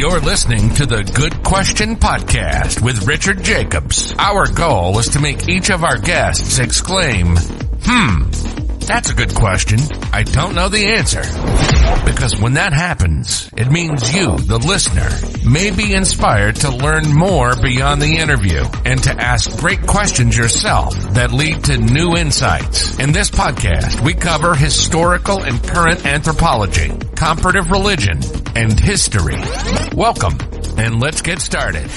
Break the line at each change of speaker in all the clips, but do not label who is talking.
You're listening to the Good Question Podcast with Richard Jacobs. Our goal is to make each of our guests exclaim, that's a good question. I don't know the answer. Because when that happens, it means you, the listener, may be inspired to learn more beyond the interview and to ask great questions yourself that lead to new insights. In this podcast, we cover historical and current anthropology, comparative religion, and history. Welcome, and let's get started.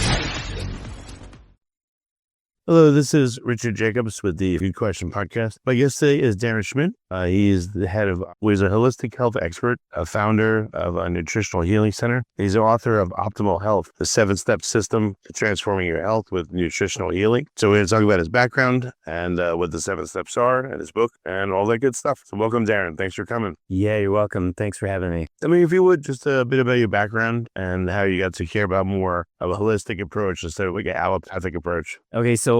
Hello, this is Richard Jacobs with the Good Question Podcast. My guest today is Darren Schmidt. He is the head of, he's a holistic health expert, a founder of a Nutritional Healing Center. He's the author of Optimal Health, the 7-step system to transforming your health with nutritional healing. So we're going to talk about his background and what the 7 steps are and his book and all that good stuff. So welcome, Darren. Thanks for coming.
Yeah, you're welcome. Thanks for having me.
I mean, if you would, just a bit about your background and how you got to care about more of a holistic approach instead of like an allopathic approach.
Okay, so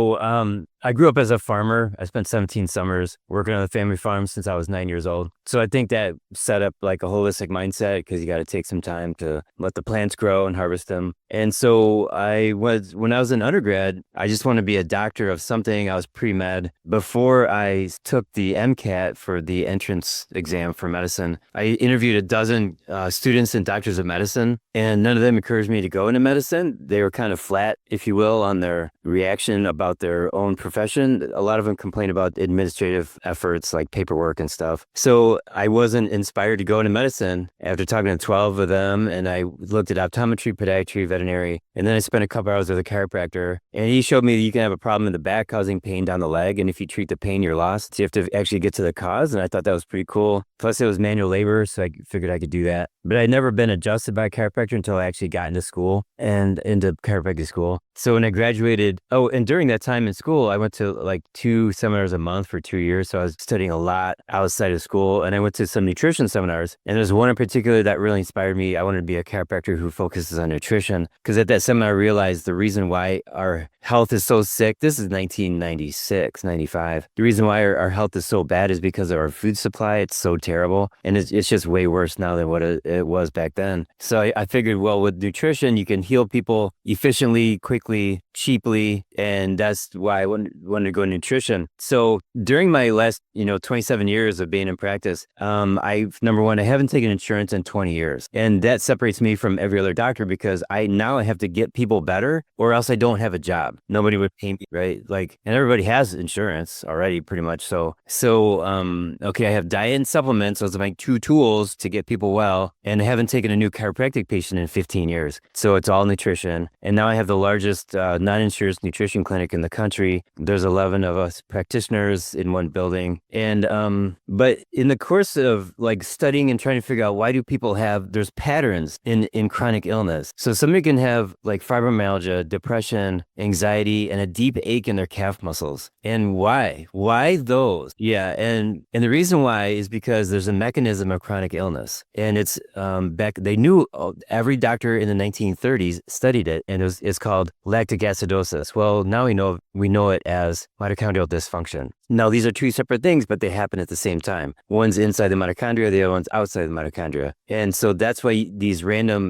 I grew up as a farmer. I spent 17 summers working on a family farm since I was 9 years old. So I think that set up like a holistic mindset because you got to take some time to let the plants grow and harvest them. And so when I was an undergrad, I just wanted to be a doctor of something. I was pre-med. Before I took the MCAT for the entrance exam for medicine, I interviewed a dozen students and doctors of medicine, and none of them encouraged me to go into medicine. They were kind of flat, if you will, on their reaction about their own profession. A lot of them complained about administrative efforts like paperwork and stuff. So I wasn't inspired to go into medicine after talking to 12 of them. And I looked at optometry, podiatry, veterinary. And then I spent a couple hours with a chiropractor. And he showed me that you can have a problem in the back causing pain down the leg. And if you treat the pain, you're lost. So you have to actually get to the cause. And I thought that was pretty cool. Plus it was manual labor. So I figured I could do that. But I'd never been adjusted by a chiropractor until I actually got into school and into chiropractic school. So when I graduated, and during that time in school, I went to like 2 seminars a month for 2 years. So I was studying a lot outside of school, and I went to some nutrition seminars. And there's one in particular that really inspired me. I wanted to be a chiropractor who focuses on nutrition, because at that seminar, I realized the reason why our health is so sick. This is 1996, 95. The reason why our health is so bad is because of our food supply. It's so terrible. And it's just way worse now than what it was back then. So I figured, well, with nutrition, you can heal people efficiently, quickly, cheaply. And that's why I wanted to go into nutrition. So during my last, 27 years of being in practice, number one, I haven't taken insurance in 20 years. And that separates me from every other doctor because I have to get people better or else I don't have a job. Nobody would pay me, right? And everybody has insurance already pretty much. Okay, I have diet and supplements. Those are my 2 tools to get people well. And I haven't taken a new chiropractic patient in 15 years. So it's all nutrition. And now I have the largest non-insurance nutrition clinic in the country. There's 11 of us practitioners in one building. And, but in the course of studying and trying to figure out why do people there's patterns in chronic illness. So somebody can have fibromyalgia, depression, anxiety, and a deep ache in their calf muscles. And why? Why those? Yeah. And the reason why is because there's a mechanism of chronic illness. And it's, they knew, every doctor in the 1930s studied it, and it's called lactic acidosis. Well, now we know it as mitochondrial dysfunction. Now, these are 2 separate things, but they happen at the same time. One's inside the mitochondria, the other one's outside the mitochondria. And so that's why these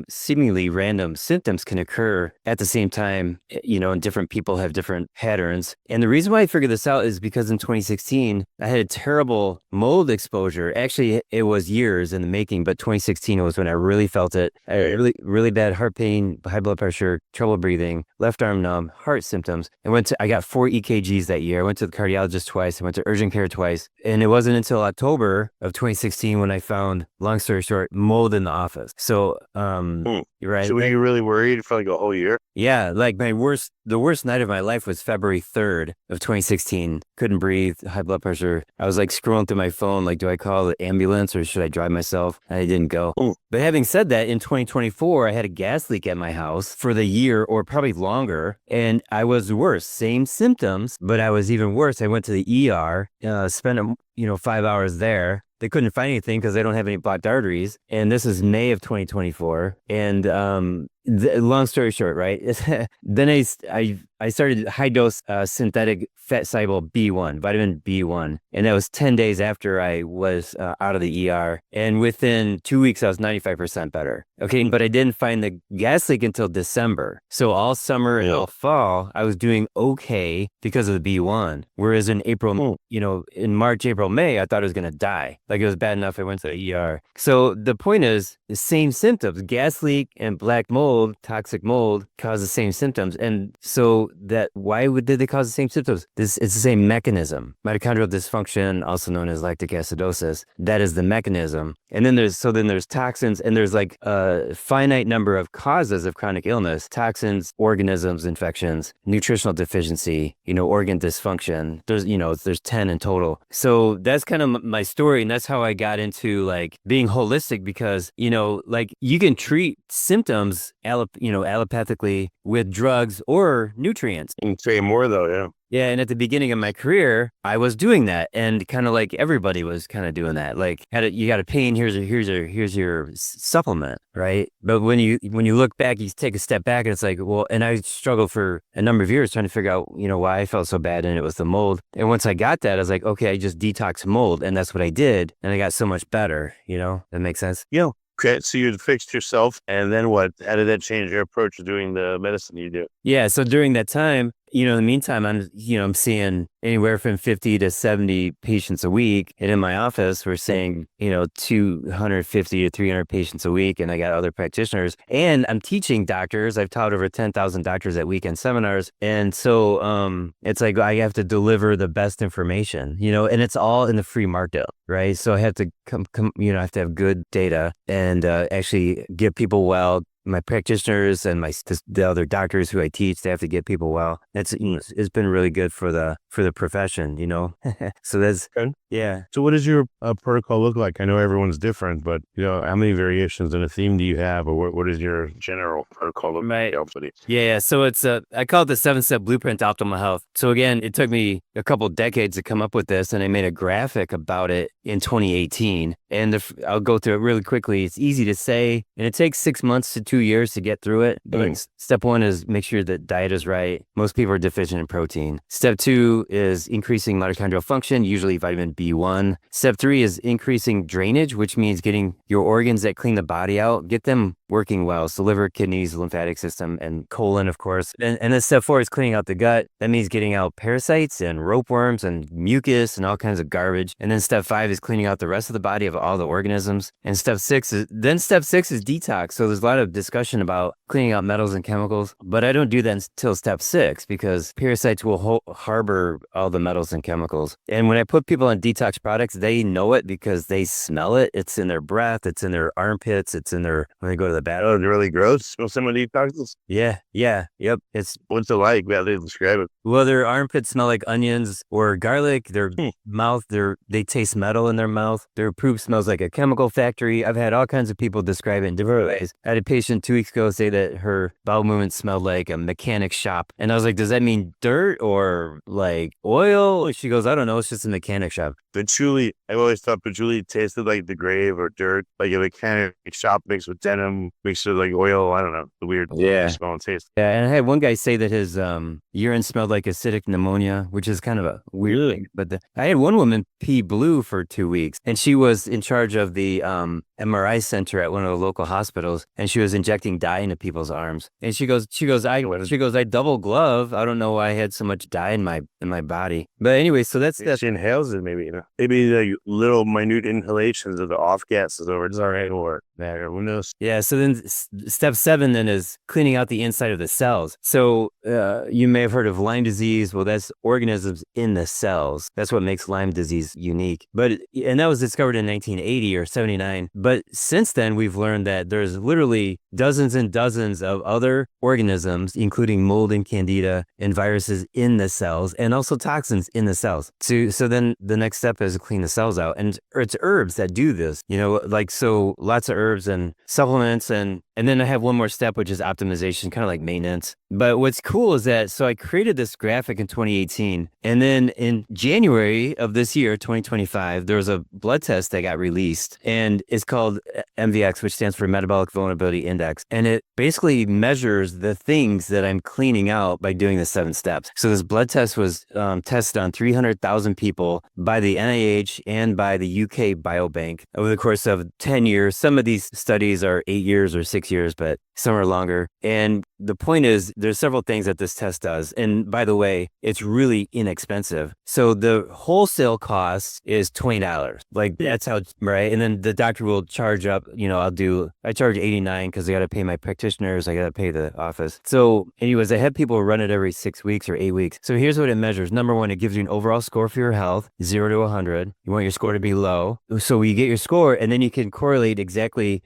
seemingly random symptoms can occur at the same time, and different people have different patterns. And the reason why I figured this out is because in 2016, I had a terrible mold exposure. Actually, it was years in the making, but 2016 was when I really felt it. I had really, really bad heart pain, high blood pressure, trouble breathing, left arm numb, heart symptoms. I got 4 EKGs that year. I went to the cardiologist twice. I went to urgent care twice. And it wasn't until October of 2016 when I found, long story short, mold in the office. So, you're right.
So were you really worried for a whole year?
Yeah. The worst night of my life was February 3rd of 2016. Couldn't breathe, high blood pressure. I was scrolling through my phone, do I call the ambulance or should I drive myself? And I didn't go.
Ooh.
But having said that, in 2024, I had a gas leak at my house for the year or probably longer. And I was worse, same symptoms, but I was even worse. I went to the ER, spent 5 hours there. They couldn't find anything because they don't have any blocked arteries. And this is May of 2024. And long story short, right? Then I I started high dose synthetic fat soluble B1, vitamin B1. And that was 10 days after I was out of the ER. And within 2 weeks, I was 95% better. Okay. But I didn't find the gas leak until December. So all summer and all fall, I was doing okay because of the B1. Whereas in April, in March, April, May, I thought I was going to die. Like it was bad enough I went to the ER. So the point is the same symptoms, gas leak and black mold, toxic mold cause the same symptoms. And so did they cause the same symptoms? It's the same mechanism. Mitochondrial dysfunction, also known as lactic acidosis, that is the mechanism. And then there's toxins, and there's like a finite number of causes of chronic illness: toxins, organisms, infections, nutritional deficiency, organ dysfunction. There's 10 in total. So that's kind of my story. And that's how I got into like being holistic, because, like you can treat symptoms, allopathically with drugs or nutrients.
You can say more though, yeah.
Yeah, and at the beginning of my career, I was doing that, and kind of like everybody was kind of doing that. Like, you got a pain, here's your supplement, right? But when you look back, you take a step back, and it's like, well, and I struggled for a number of years trying to figure out, why I felt so bad, and it was the mold. And once I got that, I was like, okay, I just detox mold, and that's what I did, and I got so much better. That makes sense.
Yeah. Okay, so you fixed yourself, and then what? How did that change your approach to doing the medicine you do?
Yeah, so during that time, in the meantime, I'm seeing anywhere from 50 to 70 patients a week. And in my office, we're seeing, 250 to 300 patients a week. And I got other practitioners. And I'm teaching doctors. I've taught over 10,000 doctors at weekend seminars. And so it's like I have to deliver the best information, and it's all in the free market, right? So I have to I have to have good data and actually get people well. My practitioners and the other doctors who I teach, they have to get people well. It's been really good for the profession, So that's
good.
Yeah.
So what does your protocol look like? I know everyone's different, but how many variations in a theme do you have, or what is your general protocol look like?
Yeah. So it's I call it the 7-step blueprint to optimal health. So again, it took me a couple decades to come up with this, and I made a graphic about it in 2018. And I'll go through it really quickly. It's easy to say, and it takes 6 months to 2 years to get through it. But step 1 is make sure that diet is right. Most people are deficient in protein. Step 2 is increasing mitochondrial function, usually vitamin B1. Step 3 is increasing drainage, which means getting your organs that clean the body out, get them working well. So liver, kidneys, lymphatic system, and colon, of course. And then step 4 is cleaning out the gut. That means getting out parasites and ropeworms and mucus and all kinds of garbage. And then step 5 is cleaning out the rest of the body of all the organisms. And step 6 is detox. So there's a lot of discussion about cleaning out metals and chemicals, but I don't do that until step 6, because parasites will harbor all the metals and chemicals. And when I put people on detox products, they know it because they smell it. It's in their breath. It's in their armpits. It's in their, when they go to the bathroom.
Oh, it's really gross. Smell some of detoxes?
Yeah. Yep.
What's it like? How they describe it?
Well, their armpits smell like onions or garlic. Their mouth, they taste metal in their mouth. Their poop smells like a chemical factory. I've had all kinds of people describe it in different ways. I had a patient 2 weeks ago say that her bowel movement smelled like a mechanic shop. And I was like, does that mean dirt or like oil? She goes, I don't know. It's just a mechanic shop.
Patchouli, I've always thought patchouli tasted like the grave or dirt, like a mechanic shop mixed with denim, mixed with like oil. I don't know. The weird smell and taste.
Yeah. And I had one guy say that his urine smelled like acidic pneumonia, which is kind of a weird thing. But I had one woman pee blue for 2 weeks, and she was in charge of the MRI center at one of the local hospitals, and she was injecting dye into people's arms. And she goes, I double glove. I don't know why I had so much dye in my body. But anyway, so that's
she inhales it, maybe, maybe like little minute inhalations of the off gases over it's all right, or who knows.
Yeah. So then step 7 then is cleaning out the inside of the cells. So you may have heard of Lyme disease. Well, that's organisms in the cells. That's what makes Lyme disease unique. And that was discovered in 1980 or 79. But since then, we've learned that there's literally dozens and dozens of other organisms, including mold and candida and viruses in the cells, and also toxins in the cells. So then the next step is to clean the cells out. And it's herbs that do this, so lots of herbs and supplements. And then I have one more step, which is optimization, kind of like maintenance. But what's cool is that, so I created this graphic in 2018. And then in January of this year, 2025, there was a blood test that got released. And it's called MVX, which stands for Metabolic Vulnerability Index. index, and it basically measures the things that I'm cleaning out by doing the 7 steps. So this blood test was tested on 300,000 people by the NIH and by the UK Biobank over the course of 10 years. Some of these studies are 8 years or 6 years, but some are longer. And the point is, there's several things that this test does. And by the way, it's really inexpensive. So the wholesale cost is $20. Like that's how, right? And then the doctor will charge up, I charge $89 because I got to pay my practitioners. I got to pay the office. So anyways, I have people run it every 6 weeks or 8 weeks. So here's what it measures. Number one, it gives you an overall score for your health, 0 to 100. You want your score to be low. So you get your score and then you can correlate exactly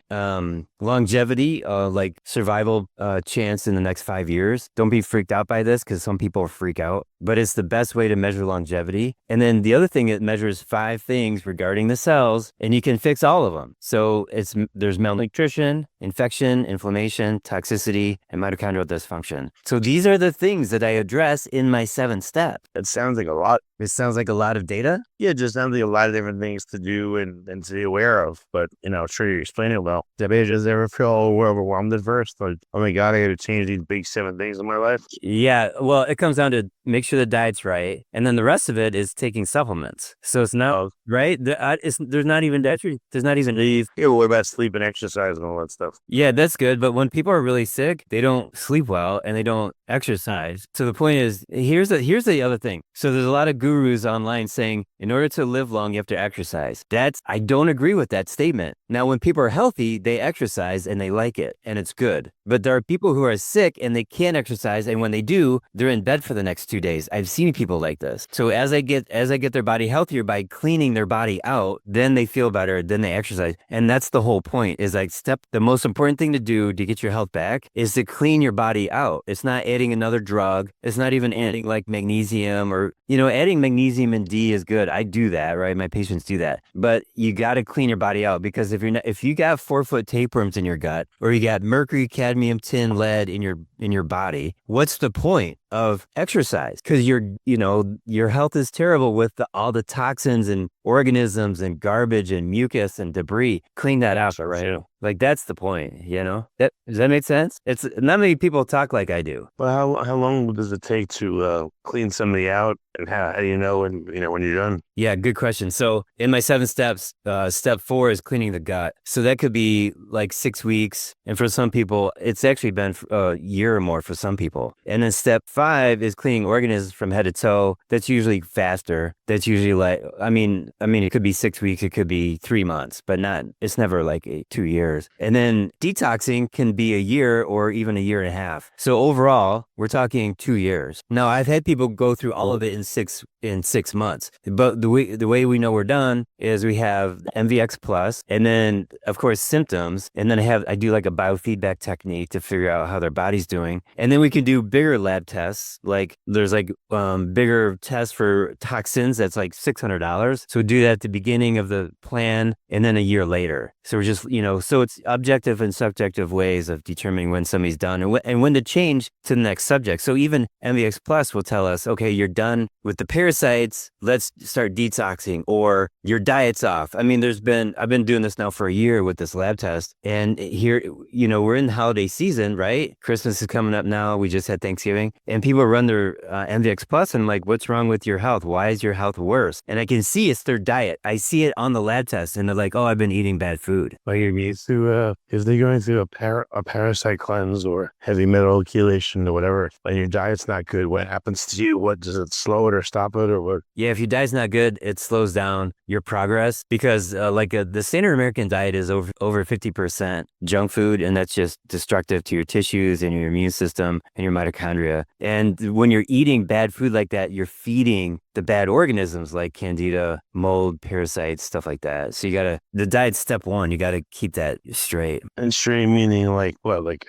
longevity, like survival chance in the next 5 years. Don't be freaked out by this because some people freak out, but it's the best way to measure longevity. And then the other thing, it measures 5 things regarding the cells and you can fix all of them. So there's malnutrition, infection, inflammation, toxicity, and mitochondrial dysfunction. So these are the things that I address in my 7 steps.
It sounds like a lot.
It sounds like a lot of data.
Yeah, it just sounds like a lot of different things to do and to be aware of. But, sure you explain it well. Did you just ever feel overwhelmed at first? Like, oh my God, I got to change these big 7 things in my life?
Yeah, well, it comes down to make sure the diet's right. And then the rest of it is taking supplements. So it's not, right? There's not even dietary. There's not even...
Yeah, well, what about sleep and exercise and all that stuff?
Yeah, that's good. But when people are really sick, they don't sleep well and they don't exercise. So the point is, here's the other thing. So there's a lot of gurus online saying, in order to live long, you have to exercise. I don't agree with that statement. Now, when people are healthy, they exercise and they like it and it's good. But there are people who are sick and they can't exercise. And when they do, they're in bed for the next 2 days. I've seen people like this. So as I get their body healthier by cleaning their body out, then they feel better, then they exercise. And that's the whole point is the most important thing to do to get your health back is to clean your body out. It's not adding another drug. It's not even adding like magnesium or, adding magnesium and D is good. I do that, right? My patients do that. But you got to clean your body out because if you got 4-foot tapeworms in your gut or you got mercury, cadmium, tin, lead in your body, what's the point of exercise? Because your health is terrible with all the toxins and organisms and garbage and mucus and debris. Clean that out, right? Like that's the point, Does that make sense? It's not many people talk like I do.
Well, how long does it take to clean somebody out, and how do you know when you're done?
Yeah, good question. So in my 7 steps, step 4 is cleaning the gut. So that could be like 6 weeks, and for some people, it's actually been a year or more for some people. And then step 5 is cleaning organisms from head to toe. That's usually faster. That's usually like, I mean, it could be 6 weeks, it could be 3 months, but it's never like 2 years. And then detoxing can be a year or even a year and a half. So overall, we're talking 2 years. Now, I've had people go through all of it in 6 months. But the way we know we're done is we have MVX plus, and then of course symptoms, and then I do like a biofeedback technique to figure out how their body's doing, and then we can do bigger lab tests. Like there's like bigger tests for toxins that's like $600. So we do that at the beginning of the plan, and then a year later. So we're just so it's objective and subjective ways of determining when somebody's done and when to change to the next subject. So even MVX plus will tell us, okay, you're done with the parasites, let's start detoxing, or your diet's off. I mean, I've been doing this now for a year with this lab test, and here, we're in the holiday season, right? Christmas is coming up now. We just had Thanksgiving, and people run their MVX plus, and I'm like, what's wrong with your health? Why is your health worse? And I can see it's their diet. I see it on the lab test, and they're like, oh, I've been eating bad food.
Like you're used to, if they're going through a parasite cleanse or heavy metal chelation or whatever, and your diet's not good, what happens to you? What does it slow it or stop it or what?
Yeah, if your diet's not good, it slows down your progress because the standard American diet is over 50% junk food, and that's just destructive to your tissues and your immune system and your mitochondria. And when you're eating bad food like that, you're feeding the bad organisms like candida, mold, parasites, stuff like that. So the diet's step 1. You got to keep that straight.
And straight meaning like what? Like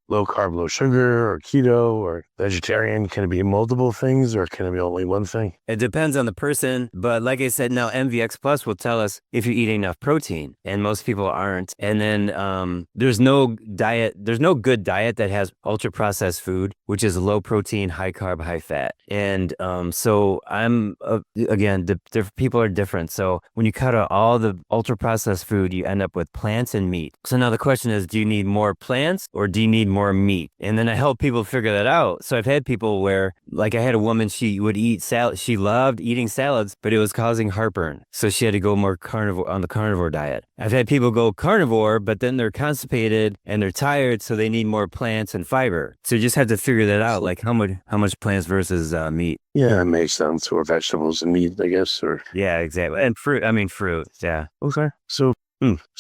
low carb, low sugar, or keto, or vegetarian? Can it be multiple things, or can it be all only one thing.
It depends on the person, but like I said, now MVX Plus will tell us if you're eating enough protein, and most people aren't. And then there's no good diet that has ultra processed food, which is low protein, high carb, high fat. And so again, people are different. So when you cut out all the ultra processed food, you end up with plants and meat. So now the question is, do you need more plants or do you need more meat? And then I help people figure that out. So I've had people where, like I had a woman, she would eat salad. She loved eating salads, but it was causing heartburn. So she had to go more carnivore on the carnivore diet. I've had people go carnivore, but then they're constipated and they're tired, so they need more plants and fiber. So you just have to figure that out, like how much plants versus meat.
Yeah, that makes sense. Or vegetables and meat, I guess. Or
yeah, exactly. And fruit. Yeah.
Okay. So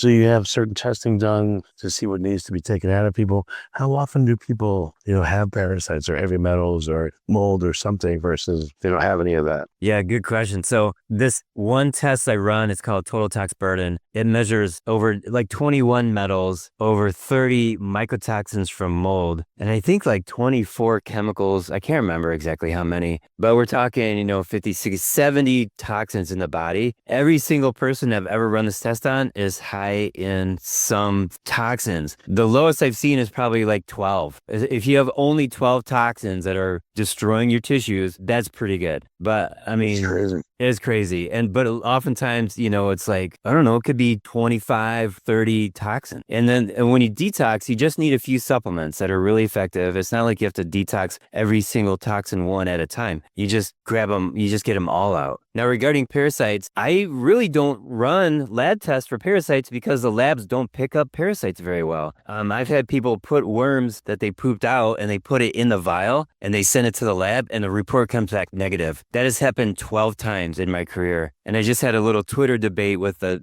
you have certain testing done to see what needs to be taken out of people. How often do people, have parasites or heavy metals or mold or something versus they don't have any of that?
Yeah, good question. So this one test I run, it's called Total Tox Burden. It measures over like 21 metals, over 30 mycotoxins from mold, and I think like 24 chemicals. I can't remember exactly how many, but we're talking, 50, 60, 70 toxins in the body. Every single person I've ever run this test on is high in some toxins. The lowest I've seen is probably like 12. If you have only 12 toxins that are destroying your tissues, that's pretty good. But I mean, it's crazy. But oftentimes, it's like, I don't know, it could be 25, 30 toxins. And when you detox, you just need a few supplements that are really effective. It's not like you have to detox every single toxin one at a time. You just grab them, you just get them all out. Now, regarding parasites, I really don't run lab tests for parasites because the labs don't pick up parasites very well. I've had people put worms that they pooped out and they put it in the vial and they send it to the lab and the report comes back negative. That has happened 12 times in my career. And I just had a little Twitter debate with a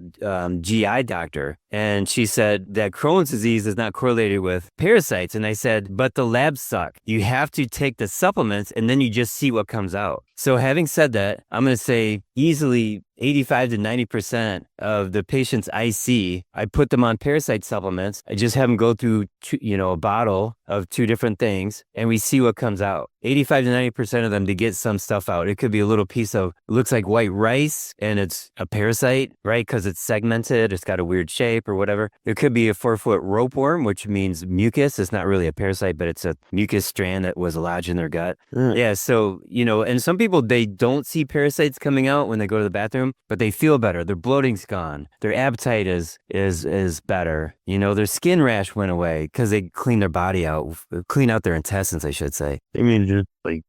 GI doctor, and she said that Crohn's disease is not correlated with parasites. And I said, but the labs suck. You have to take the supplements and then you just see what comes out. So having said that, I'm going to say easily 85 to 90% of the patients I see, I put them on parasite supplements. I just have them go through, a bottle of 2 different things and we see what comes out. 85 to 90% of them to get some stuff out. It could be a little piece of, looks like white rice and it's a parasite, right? Because it's segmented, it's got a weird shape or whatever. There could be a 4-foot ropeworm, which means mucus. It's not really a parasite, but it's a mucus strand that was lodged in their gut. Yeah, so, and some people, they don't see parasites coming out when they go to the bathroom, but they feel better. Their bloating's gone. Their appetite is better. Their skin rash went away because they clean their body out, clean out their intestines, I should say.
I mean, just like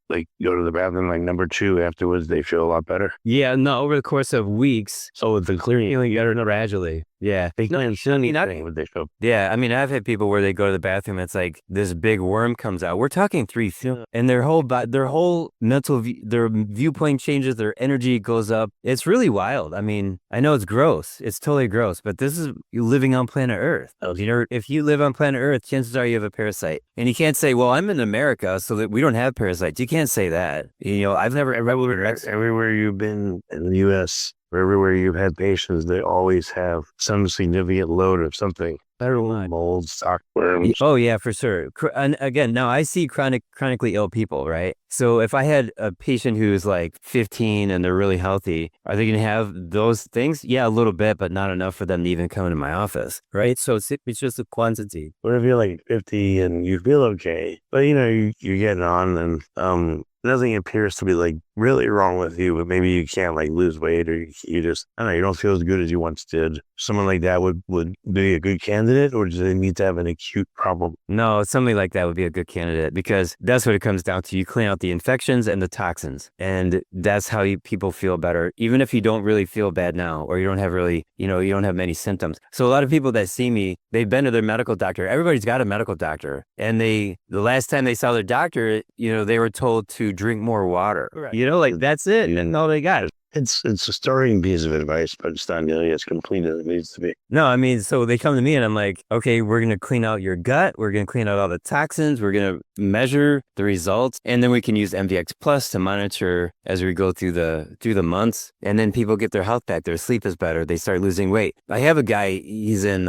go to the bathroom like number 2 afterwards, they feel a lot better.
Yeah, no, over the course of weeks.
So with the clearing,
feeling better gradually. Yeah.
Yeah,
I mean, I've had people where they go to the bathroom, it's like this big worm comes out. We're talking 3 feet, and their whole mental, their viewpoint changes, their energy goes up. It's really wild. I mean, I know it's gross. It's totally gross, but this is you living on planet Earth. If you live on planet Earth, chances are you have a parasite. And you can't say, well, I'm in America, so that we don't have parasites. You can't say that.
Everywhere you've been in the U.S., or everywhere you've had patients, they always have some significant load of something. Mold, stockworms.
Oh yeah, for sure. And again, now I see chronically ill people, right? So if I had a patient who's like 15 and they're really healthy, are they going to have those things? Yeah, a little bit, but not enough for them to even come into my office, right? So it's just a quantity.
What if you're like 50 and you feel okay, but you're getting on and nothing appears to be like really wrong with you, but maybe you can't like lose weight or you just, I don't know, you don't feel as good as you once did. Someone like that would be a good candidate, or do they need to have an acute problem?
No, somebody like that would be a good candidate because that's what it comes down to. You clean out the infections and the toxins, and that's how people feel better, even if you don't really feel bad now, or you don't have really, you don't have many symptoms. So a lot of people that see me, they've been to their medical doctor. Everybody's got a medical doctor, and the last time they saw their doctor, they were told to drink more water. Right. Like that's it. And all they got.
It's a starting piece of advice, but it's not nearly as complete as it needs to be.
No, I mean, so they come to me and I'm like, okay, we're going to clean out your gut. We're going to clean out all the toxins. We're going to measure the results. And then we can use MVX Plus to monitor as we go through the months. And then people get their health back. Their sleep is better. They start losing weight. I have a guy, he's in,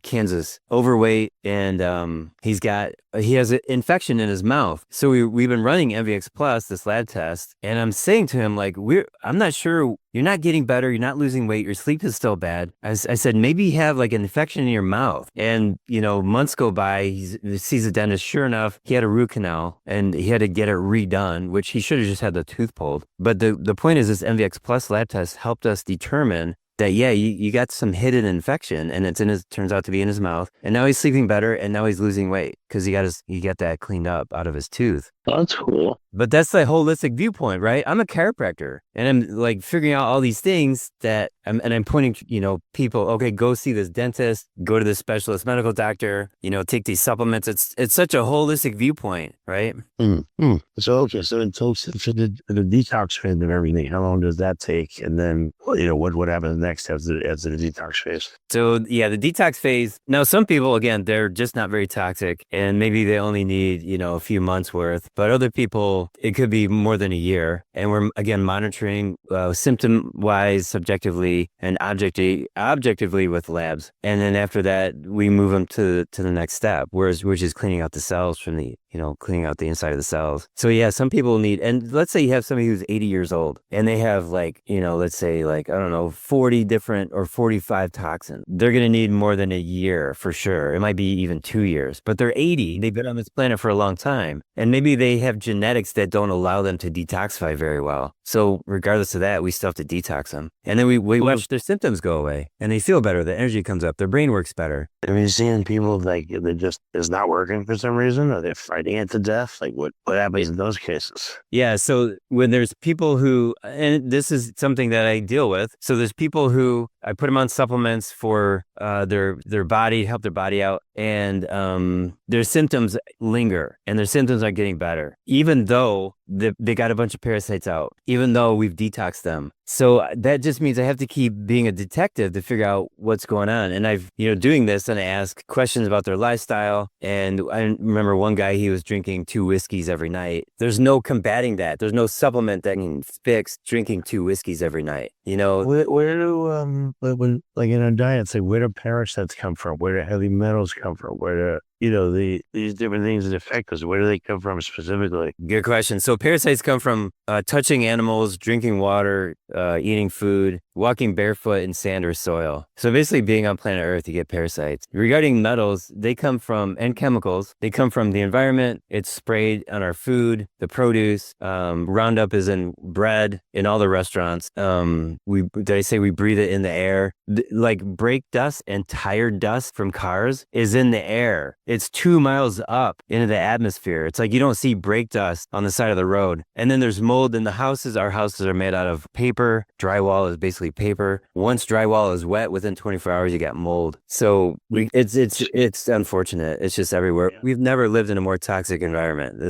Kansas, overweight. And he has an infection in his mouth. So we've been running MVX Plus, this lab test. And I'm saying to him, like, I'm not sure, you're not getting better. You're not losing weight. Your sleep is still bad. I said, maybe you have like an infection in your mouth. And, months go by, he sees a dentist. Sure enough, he had a root canal and he had to get it redone, which he should have just had the tooth pulled. But the point is, this MVX Plus lab test helped us determine that, yeah, you got some hidden infection and turns out to be in his mouth. And now he's sleeping better and now he's losing weight because he got that cleaned up out of his tooth.
Oh, that's cool.
But that's the holistic viewpoint, right? I'm a chiropractor and I'm like figuring out all these things that I'm pointing, people, okay, go see this dentist, go to this specialist medical doctor, take these supplements. It's such a holistic viewpoint, right?
So, okay, so for the detox phase of everything, how long does that take? And then, what happens next as the detox phase?
So yeah, the detox phase. Now, some people, again, they're just not very toxic and maybe they only need, a few months worth, but other people, it could be more than a year. And we're, again, monitoring symptom wise, subjectively, and objectively with labs. And then after that, we move them to the next step, which is cleaning out the cells from the, cleaning out the inside of the cells. So yeah, some people need, and let's say you have somebody who's 80 years old and they have like, let's say like, I don't know, 40 different or 45 toxins. They're going to need more than a year for sure. It might be even 2 years, but they're 80. They've been on this planet for a long time. And maybe they have genetics that don't allow them to detoxify very well. So regardless of that, we still have to detox them. And then we watch their symptoms go away and they feel better. The energy comes up. Their brain works better.
Have you seen people like they just is not working for some reason, or they're fighting it to death? Like what happens in those cases?
Yeah. So when there's people who, and this is something that I deal with. So there's people who I put them on supplements for their body, help their body out. And their symptoms linger and their symptoms are getting better, even though they got a bunch of parasites out, even though we've detoxed them. So that just means I have to keep being a detective to figure out what's going on. And I've, doing this, and I ask questions about their lifestyle. And I remember one guy, he was drinking 2 whiskeys every night. There's no combating that. There's no supplement that can fix drinking 2 whiskeys every night.
Where do when like in our diets, like where do parasites come from? Where do heavy metals come from? Where do these different things that affect us? Where do they come from specifically?
Good question. So parasites come from touching animals, drinking water, eating food, walking barefoot in sand or soil. So basically being on planet Earth, you get parasites. Regarding metals, they come from, and chemicals, they come from the environment. It's sprayed on our food, the produce. Roundup is in bread, in all the restaurants. We breathe it in the air. Like brake dust and tire dust from cars is in the air. It's 2 miles up into the atmosphere. It's like you don't see brake dust on the side of the road. And then there's mold in the houses. Our houses are made out of paper. Drywall is basically paper. Once drywall is wet, within 24 hours, you get mold. So it's unfortunate. It's just everywhere. We've never lived in a more toxic environment.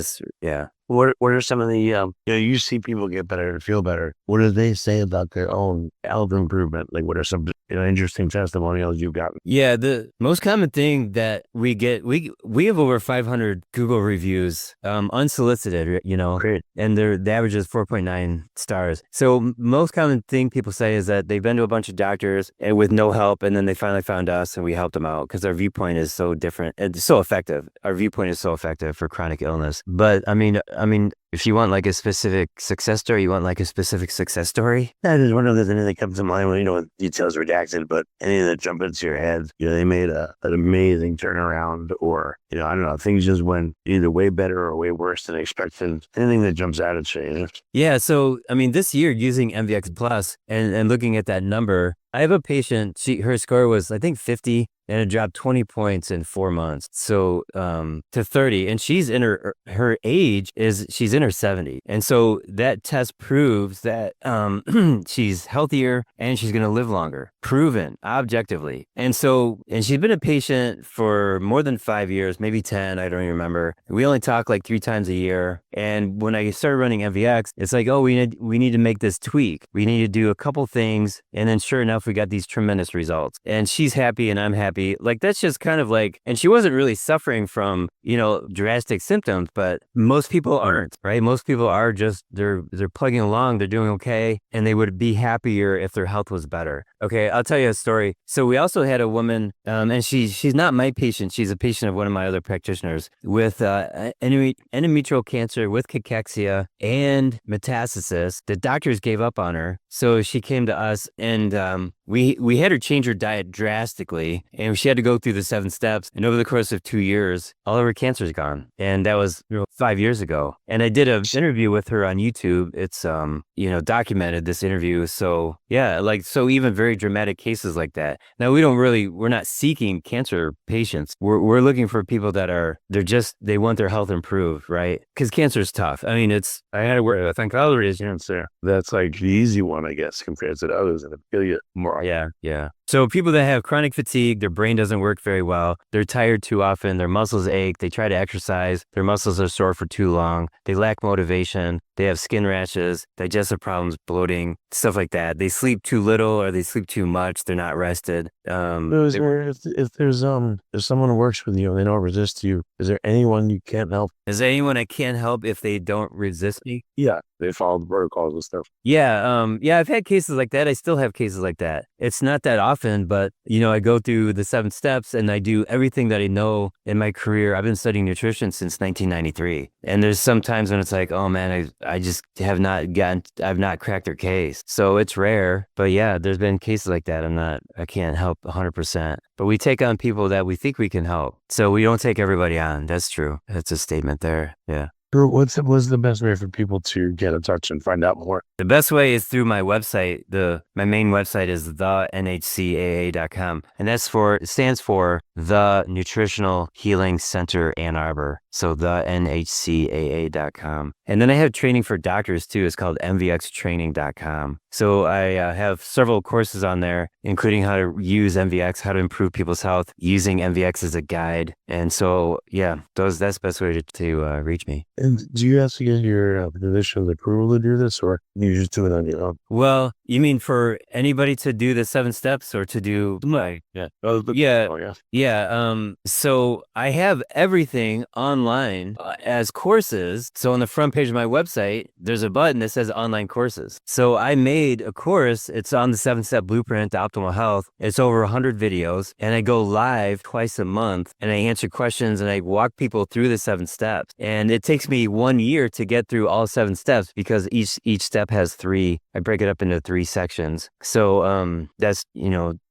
What are some of the you see people get better and feel better. What do they say about their own health improvement? Like what are some interesting testimonials you've gotten?
Yeah, the most common thing that we get, we have over 500 Google reviews, unsolicited,
Great.
and the average is 4.9 stars. So most common thing people say is that they've been to a bunch of doctors and with no help, and then they finally found us and we helped them out because our viewpoint is so different and so effective. Our viewpoint is so effective for chronic illness. But I mean, if you want like a specific success story, That is one of the things that comes to mind when, with details redacted, but anything that jump into your head, they made an amazing turnaround or, I don't know, things just went either way better or way worse than expected. Anything that jumps out at you. Yeah. So, this year using MVX Plus and looking at that number, I have a patient, her score was, I think, 50. and it dropped 20 points in 4 months. So to 30, and she's in her age is she's in her 70. And so that test proves that she's healthier and she's going to live longer, proven objectively. And she's been a patient for more than 5 years, maybe 10, I don't even remember. We only talk like 3 times a year. And when I started running MVX, it's like, oh, we need to make this tweak. We need to do a couple things. And then sure enough, we got these tremendous results. And she's happy and I'm happy. Like, that's just kind of like, and she wasn't really suffering from, drastic symptoms, but most people aren't, right? Most people are just, they're plugging along, they're doing okay. And they would be happier if their health was better. Okay, I'll tell you a story. So we also had a woman, and she's not my patient. She's a patient of one of my other practitioners with endometrial cancer, with cachexia and metastasis. The doctors gave up on her. So she came to us and we had her change her diet drastically, and she had to go through the 7 steps. And over the course of 2 years, all of her cancer is gone. And that was 5 years ago. And I did an interview with her on YouTube. It's, documented this interview. So yeah, so even very dramatic cases like that. Now we're not seeking cancer patients. We're looking for people that they want their health improved, right? Because cancer is tough. I mean, I had to work, I think other is cancer.
That's like the easy one, I guess, compared to the others, and it feel you more.
Yeah. So people that have chronic fatigue, their brain doesn't work very well. They're tired too often. Their muscles ache. They try to exercise. Their muscles are sore for too long. They lack motivation. They have skin rashes, digestive problems, bloating, stuff like that. They sleep too little or they sleep too much. They're not rested.
If there's someone who works with you and they don't resist you, is there anyone you can't help?
Is there anyone I can't help if they don't resist me?
Yeah, they follow the protocols and stuff.
Yeah, I've had cases like that. I still have cases like that. It's not that often, but I go through the 7 steps and I do everything that I know in my career. I've been studying nutrition since 1993. And there's some times when it's like, oh man, I just I've not cracked their case. So it's rare, but yeah, there's been cases like that. I can't help 100%, but we take on people that we think we can help. So we don't take everybody on. That's true. That's a statement there. Yeah.
What's the best way for people to get in touch and find out more?
The best way is through my website. My main website is thenhcaa.com, and it stands for the Nutritional Healing Center Ann Arbor. So thenhcaa.com. And then I have training for doctors too. It's called mvxtraining.com. So I have several courses on there, including how to use MVX, how to improve people's health, using MVX as a guide. And so, yeah, that's the best way to reach me.
And do you have to get your physician's approval to do this, or you just do it on your own?
Well, you mean for anybody to do the 7 steps or to do? So I have everything online as courses. So on the front page of my website, there's a button that says online courses. So I made a course. It's on the 7-step blueprint to optimal health. It's over 100 videos, and I go live twice a month, and I answer questions and I walk people through the 7 steps. And it takes me 1 year to get through all 7 steps because each step has 3. I break it up into 3 sections. So that's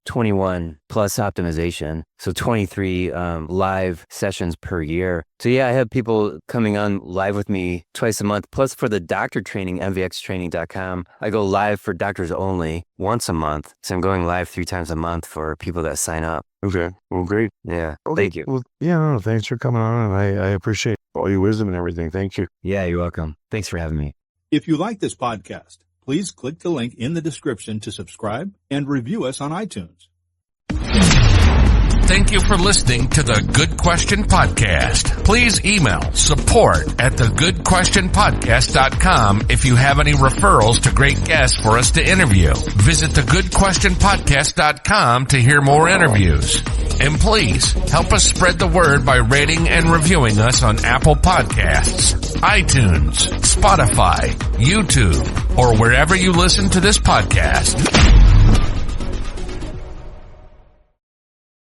21 plus optimization. So 23 live sessions per year. So yeah, I have people coming on live with me twice a month. Plus for the doctor training, mvxtraining.com, I go live for doctors only once a month. So I'm going live 3 times a month for people that sign up.
Okay. Well, great.
Yeah.
Okay.
Thank you.
Well, thanks for coming on. And I appreciate all your wisdom and everything. Thank you.
Yeah, you're welcome. Thanks for having me.
If you like this podcast, please click the link in the description to subscribe and review us on iTunes.
Thank you for listening to the Good Question Podcast. Please email support@thegoodquestionpodcast.com if you have any referrals to great guests for us to interview. Visit thegoodquestionpodcast.com to hear more interviews. And please help us spread the word by rating and reviewing us on Apple Podcasts, iTunes, Spotify, YouTube, or wherever you listen to this podcast.